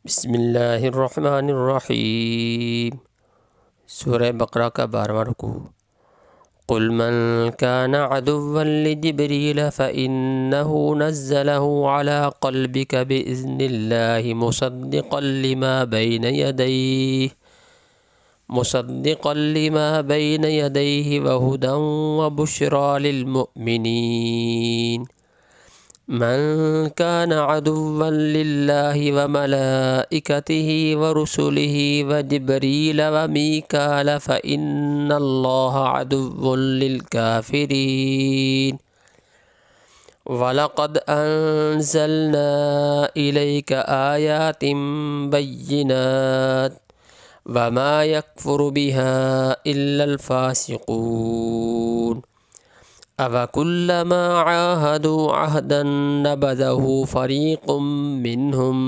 बिस्मिल्लाहिर्रहमानिर्रहीम। सूरह बकरा का 12वां रुकू। कुल मन कान अदुव्वन लिजिब्रील फ़इन्नहु नज़्ज़लहु अला क़ल्बिका बिइज़्निल्लाहि मुसद्दिक़न लिमा बैन यदैहि व हुदन व बुश्रा लिलमुमिनीन। मन कान अदुव्वन लिल्लाहि व मलाइकतिहि व रुसुलिहि व जिब्रील व मीकाल फ़इन्नल्लाह अदुव्वुन लिलकाफ़िरीन। वलक़द अंज़लना इलैका आयातिन बय्यिनात वमा यकफ़ुरु बिहा इल्लल फ़ासिक़ून। अवकुल्लमा आहादू अहदन नबज़हु फ़रीक़ुम मिन्हुम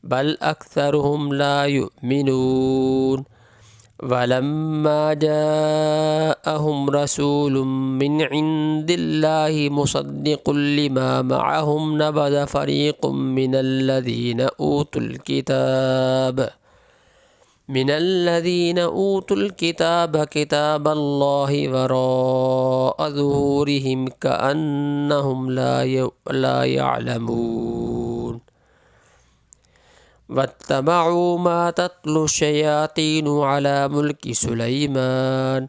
बल अक्सरुहुम ला युमिनून। वलम्मा जाअहुम रसूलुम मिन इंदिल्लाहि मुसद्दिक़ुल लिमा मअहुम नबज़ फ़रीक़ुम मिनल्लज़ीन ऊतुल किताब किताबल्लाहि वराअ ज़ुहूरिहिम कअन्नहुम ला यअलमून। वत्तबअू मा तत्लु शयातीनु अला मुल्कि सुलैमान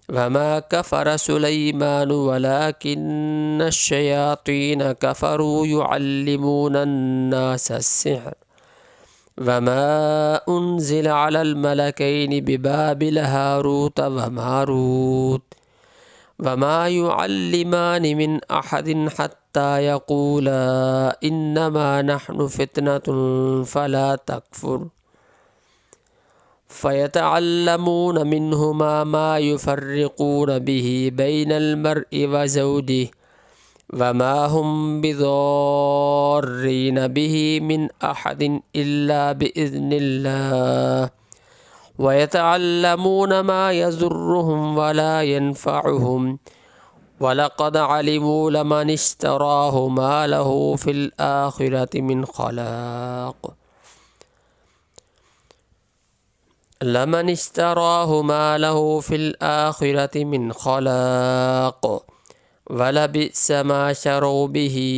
वमा कफ़र सुलैमानु वलाकिन्न शयातीन कफ़रू युअल्लिमून अन्नास अस्सिह्र वमा उन्ज़िल अलल मलकैनि बिबाबिल हारूत व मारूत वमा युअल्लिमानि मिन अहदिन हत्ता यक़ूला इन्नमा नहनु फितनतुन फला तकफुर फ़यतअल्लमून मिन्हुमा मा युफ़र्रिक़ून बिही बैनल मर्इ व ज़ौजिही वमा हुम बिज़ार्रीन बिही मिन अहदिन इल्ला बिइज़्निल्लाह वयतअल्लमून मा यज़ुर्रुहुम वला यनफ़अुहुम वलक़द अलिमू लमन इश्तराहु मा लहु फ़िल आख़िरति मिन ख़लाक़ वलबिअस मा शरौ बिही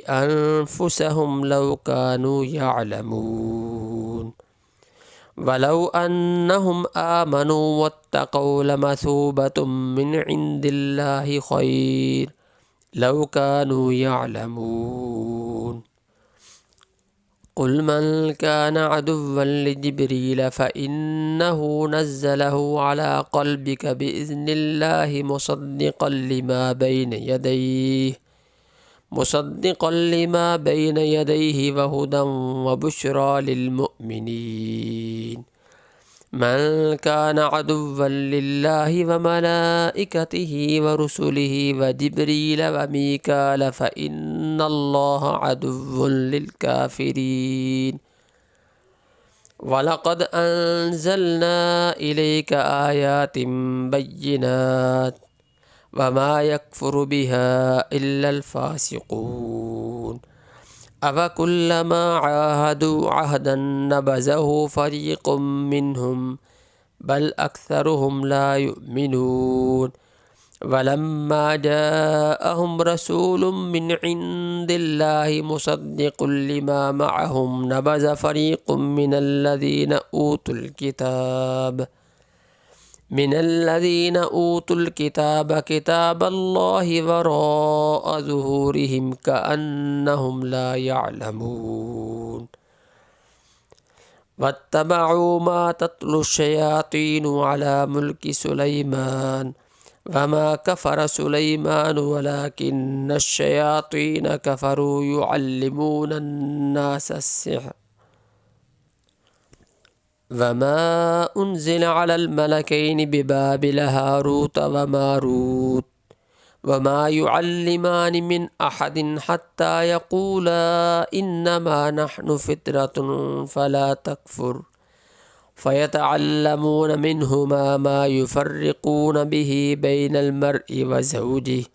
अनफुसहुम लौ कानू यअलमून। वलौ अन्नहुम आमनू वत्तक़ौ लमसूबतुम मिन इंदिल्लाहि खैर लौ कानू यअलमून। कुल मन कान अदुव्वन लिजिब्रील फ़इन्नहु नज़्ज़लहु अला क़ल्बिका बिइज़्निल्लाहि मुसद्दिक़न लिमा बैन यदैहि व हुदन व बुश्रा लिलमुमिनीन। मन कान अदुव्वन लिल्लाहि व मलाइकतिहि व रुसुलिहि व जिब्रील व मीकाल फ़इन्नल्लाह अदुव्वुन लिलकाफ़िरीन। वलक़द अंज़लना इलैका आयातिन बय्यिनात वमा यकफ़ुरु बिहा इल्लल फ़ासिक़ून। अवकुल्लमा आहादू अहदन नबज़हु फ़रीक़ुम मिन्हुम बल अक्सरुहुम ला युमिनून। वलम्मा जाअहुम रसूलुम मिन इंदिल्लाहि मुसद्दिक़ुल लिमा मअहुम नबज़ फ़रीक़ुम मिनल्लज़ीन ऊतुल किताब किताबल्लाहि वराअ ज़ुहूरिहिम कअन्नहुम ला यअलमून। वत्तबअू मा तत्लु शयातीनु अला मुल्कि सुलैमान वमा कफ़र सुलैमानु वलाकिन्न शयातीन कफ़रू युअल्लिमून अन्नास अस्सिह्र वमा उन्ज़िल अलल मलकैनि बिबाबिल हारूत व मारूत वमा युअल्लिमानि मिन अहदिन हत्ता यक़ूला इन्नमा नहनु फितरतुन फला तकफुर फ़यतअल्लमून मिन्हुमा मा युफ़र्रिक़ून बिही बैनल मर्इ व ज़ौजिही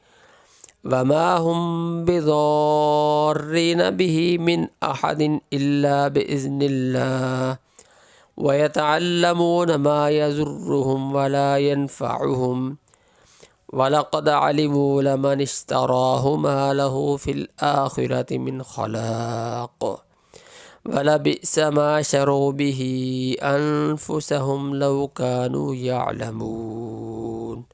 वमा हुम बिज़ार्रिन बिही मिन अहदिन इल्ला बिइज़्निल्लाह वयतअल्लमून मा यज़ुर्रुहुम वला यनफ़अुहुम वलक़द अलिमू लमन इश्तराहु मा लहु फ़िल आख़िरति मिन ख़लाक़ वलबिअस मा शरू बिही अनफुसहुम लौ कानू यअलमून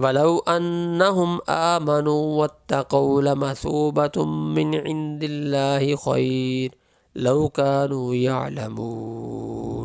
वलौ अन्नहुम आमनू वत्तक़ौ लमसूबतुम मिन इंदिल्लाहि खैर लौ कानू यअलमून।